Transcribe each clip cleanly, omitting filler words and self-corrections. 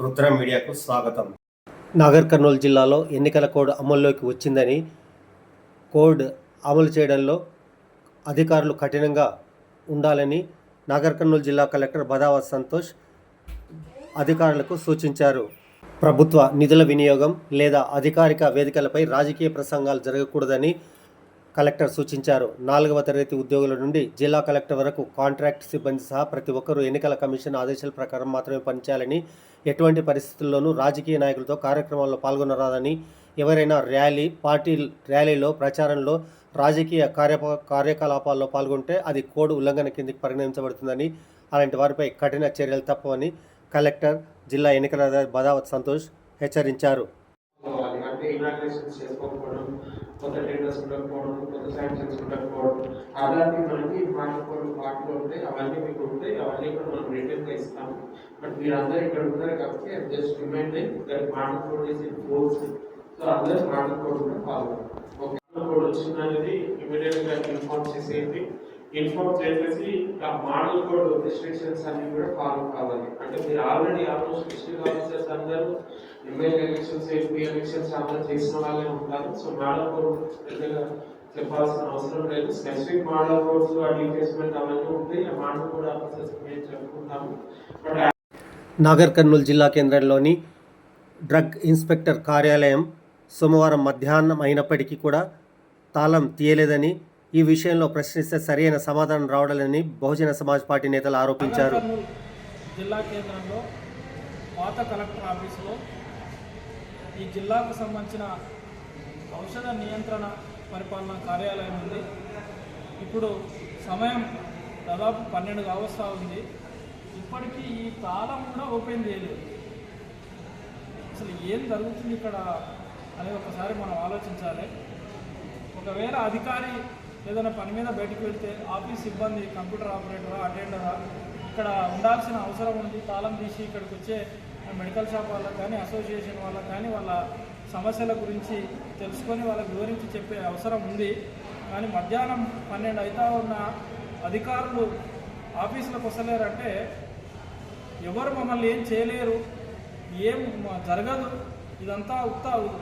రుద్ర మీడియాకు స్వాగతం. నాగర్ కర్నూలు జిల్లాలో ఎన్నికల కోడ్ అమల్లోకి వచ్చిందని, కోడ్ అమలు చేయడంలో అధికారులు కఠినంగా ఉండాలని నాగర్ కర్నూలు జిల్లా కలెక్టర్ బదావత్ సంతోష్ అధికారులకు సూచించారు. ప్రభుత్వ నిధుల వినియోగం లేదా అధికారిక వేదికలపై రాజకీయ ప్రసంగాలు జరగకూడదని కలెక్టర్ సూచించారు. 4వ తరగతి ఉద్యోగుల నుండి జిల్లా కలెక్టర్ వరకు కాంట్రాక్ట్ సిబ్బంది సహా ప్రతి ఒక్కరూ ఎన్నికల కమిషన్ ఆదేశాల ప్రకారం మాత్రమే పనిచేయాలని, ఎటువంటి పరిస్థితుల్లోనూ రాజకీయ నాయకులతో కార్యక్రమాల్లో పాల్గొనరాదని, ఎవరైనా పార్టీ ర్యాలీలో, ప్రచారంలో, రాజకీయ కార్యకలాపాల్లో పాల్గొంటే అది కోడ్ ఉల్లంఘన కిందకి పరిగణించబడుతుందని, అలాంటి వారిపై కఠిన చర్యలు తప్పవని కలెక్టర్, జిల్లా ఎన్నికల అధికారి బదావత్ సంతోష్ హెచ్చరించారు. అంటే ఇనాగ్రేషన్స్ చేసుకోకపోవడం, కొత్త టెండర్స్ ఉండకపోవడం, కొత్త శాంక్షన్స్ ఉండకపోవడం, అలాంటి మనకి పార్టీలో ఉంటాయి. అవన్నీ మీకు ఉంటాయి. అవన్నీ కూడా మనం రిటర్న్గా ఇస్తాము. బట్ మీరందరూ ఇక్కడ ఉన్నారు కాబట్టి just reminding that model code is in force. So అందరూ మోడల్ కోడ్ కూడా పాల్గొన్నారు. ఒక మోడల్ కోడ్ వచ్చిందనేది ఇమీడియట్గా ఇన్ఫార్మ్ చేసేది. ఇన్ఫార్మ్ చేసేసి ఆ మోడల్ కోడ్ రిస్ట్రిక్షన్స్ అన్ని కూడా ఫాలో కావాలి. అంటే మీరు ఆల్రెడీ ఆల్మోస్ట్ డిస్ట్రిక్ట్ ఆఫీసర్స్ అందరూ ఎమ్మెల్యే ఎలక్షన్స్, ఎంపీ ఎలక్షన్స్ అందరూ చేసిన వాళ్ళే ఉంటారు. సో మోడల్ కోడ్ పెద్దగా చెప్పాల్సిన అవసరం లేదు. స్పెసిఫిక్ మోడల్ కోడ్స్ అడ్వర్టైజ్మెంట్ అవన్నీ ఉంటాయి. ఆ మోడల్ కోడ్ ఆఫీసర్స్ మేము చెప్పుకుంటాము. బట్ నాగర్ కర్నూలు జిల్లా కేంద్రంలోని డ్రగ్ ఇన్స్పెక్టర్ కార్యాలయం సోమవారం మధ్యాహ్నం అయినప్పటికీ కూడా తాళం తీయలేదని, ఈ విషయంలో ప్రశ్నిస్తే సరైన సమాధానం రావడాలని బహుజన సమాజ్ పార్టీ నేతలు ఆరోపించారు. జిల్లా కేంద్రంలో పాత కలెక్టర్ ఆఫీసులో ఈ జిల్లాకు సంబంధించిన ఔషధ నియంత్రణ పరిపాలన కార్యాలయం ఉంది. ఇప్పుడు సమయం దాదాపు 12 కావస్తా ఉంది. ఇప్పటికీ ఈ తాళం కూడా ఓపెన్ చేయలేదు. అసలు ఏం జరుగుతుంది ఇక్కడ అనేది ఒకసారి మనం ఆలోచించాలి. ఒకవేళ అధికారి ఏదైనా పని మీద బయటకు వెళ్తే ఆఫీస్ సిబ్బంది, కంప్యూటర్ ఆపరేటరా, అటెండరా ఇక్కడ ఉండాల్సిన అవసరం ఉంది. తాళం తీసి ఇక్కడికి వచ్చే మెడికల్ షాప్ వాళ్ళకి కానీ, అసోసియేషన్ వాళ్ళకి కానీ వాళ్ళ సమస్యల గురించి తెలుసుకొని వాళ్ళకి వివరించి చెప్పే అవసరం ఉంది. కానీ మధ్యాహ్నం 12 అవుతా ఉన్న అధికారులు ఆఫీసులకు వస్తలేరంటే ఎవరు మమ్మల్ని ఏం చేయలేరు, ఏం జరగదు, ఇదంతా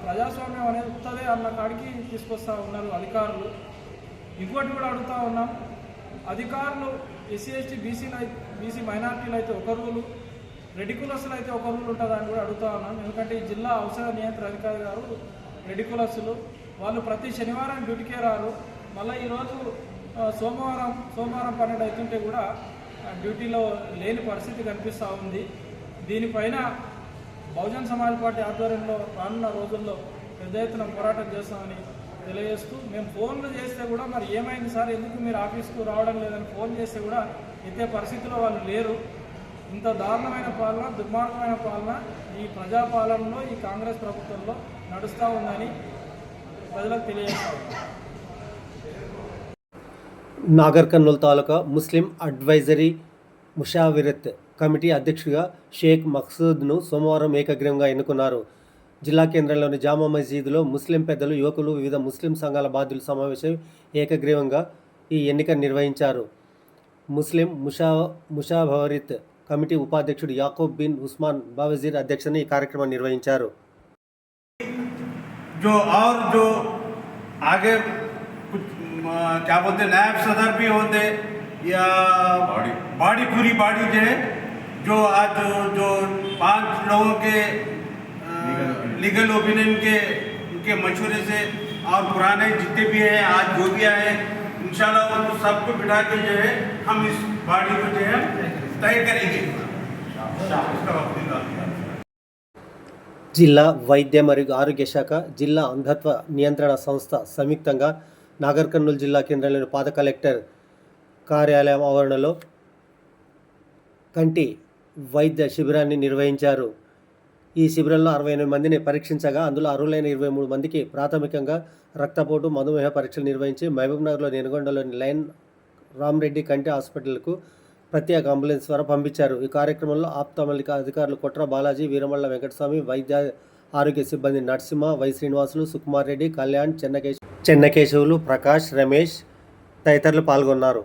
ప్రజాస్వామ్యం అనేది ఉత్తదే అన్న కాడికి తీసుకొస్తూ ఉన్నారు అధికారులు. ఇంకోటి కూడా అడుగుతూ ఉన్నాం, అధికారులు ఎస్సీ ఎస్టీ బీసీ మైనార్టీలు అయితే ఒక రూలు, రెడికులస్లు అయితే ఒక రూల్ ఉంటుందని కూడా అడుగుతూ ఉన్నాం. ఎందుకంటే ఈ జిల్లా ఔషధ నియంత్రణ అధికారి గారు రెడికులస్లు, వాళ్ళు ప్రతి శనివారం డ్యూటీకే రారు. మళ్ళీ ఈరోజు సోమవారం 12 అవుతుంటే కూడా డ్యూటీలో లేని పరిస్థితి కనిపిస్తూ ఉంది. దీనిపైన బహుజన్ సమాజ్ పార్టీ ఆధ్వర్యంలో రానున్న రోజుల్లో పెద్ద ఎత్తున పోరాటం చేస్తామని తెలియజేస్తూ, మేము ఫోన్లు చేస్తే కూడా మరి ఏమైంది సార్, ఎందుకు మీరు ఆఫీస్కు రావడం లేదని ఫోన్ చేస్తే కూడా ఎత్తే పరిస్థితిలో వాళ్ళు లేరు. ఇంత దారుణమైన పాలన, దుర్మార్గమైన పాలన ఈ ప్రజాపాలనలో, ఈ కాంగ్రెస్ ప్రభుత్వంలో నడుస్తూ ఉందని ప్రజలకు తెలియజేస్తారు. నాగర్ కర్నూలు తాలూకా ముస్లిం అడ్వైజరీ ముషావిరత్ కమిటీ అధ్యక్షుడిగా షేక్ మక్సూద్ను సోమవారం ఏకగ్రీవంగా ఎన్నుకున్నారు. జిల్లా కేంద్రంలోని జామా మసీదులో ముస్లిం పెద్దలు, యువకులు, వివిధ ముస్లిం సంఘాల బాధ్యులు సమావేశం ఏకగ్రీవంగా ఈ ఎన్నిక నిర్వహించారు. ముస్లిం ముషావరిత్ కమిటీ ఉపాధ్యక్షుడు యాకూబ్ బిన్ ఉస్మాన్ బావజీర్ అధ్యక్షతన ఈ కార్యక్రమం నిర్వహించారు. क्या बोलते नायब सदर भी होते या बॉडी पूरी बॉडी जो आज जो 5 लोगों के लीगल ओपिनियन के उनके मशवरे से और पुराने जितने भी हैं आज जो भी आए इंशाल्लाह उनको सबको बिठा के जो है हम इस बॉडी को जो है तय करेंगे. జిల్లా వైద్య మరియు ఆరోగ్య శాఖ, జిల్లా అంధత్వ నియంత్రణ సంస్థ సంయుక్తంగా నాగర్ కర్నూలు జిల్లా కేంద్రంలోని పాత కలెక్టర్ కార్యాలయం ఆవరణలో కంటి వైద్య శిబిరాన్ని నిర్వహించారు. ఈ శిబిరంలో 68 మందిని పరీక్షించగా అందులో అర్హులైన 23 మందికి ప్రాథమికంగా రక్తపోటు, మధుమేహ పరీక్షలు నిర్వహించి మహబూబ్నగర్లో నెనగొండలోని లైన్ రామ్రెడ్డి కంటి హాస్పిటల్కు ప్రత్యేక అంబులెన్స్ ద్వారా పంపించారు. ఈ కార్యక్రమంలో ఆప్తమల్లిక అధికారులు కొట్ర బాలాజీ, వీరమల్ల వెంకటస్వామి, వైద్య ఆరోగ్య సిబ్బంది నరసింహ, వై శ్రీనివాసులు, సుకుమార్ రెడ్డి, కళ్యాణ్, చెన్నకేశవులు, ప్రకాష్, రమేష్ తదితరులు పాల్గొన్నారు.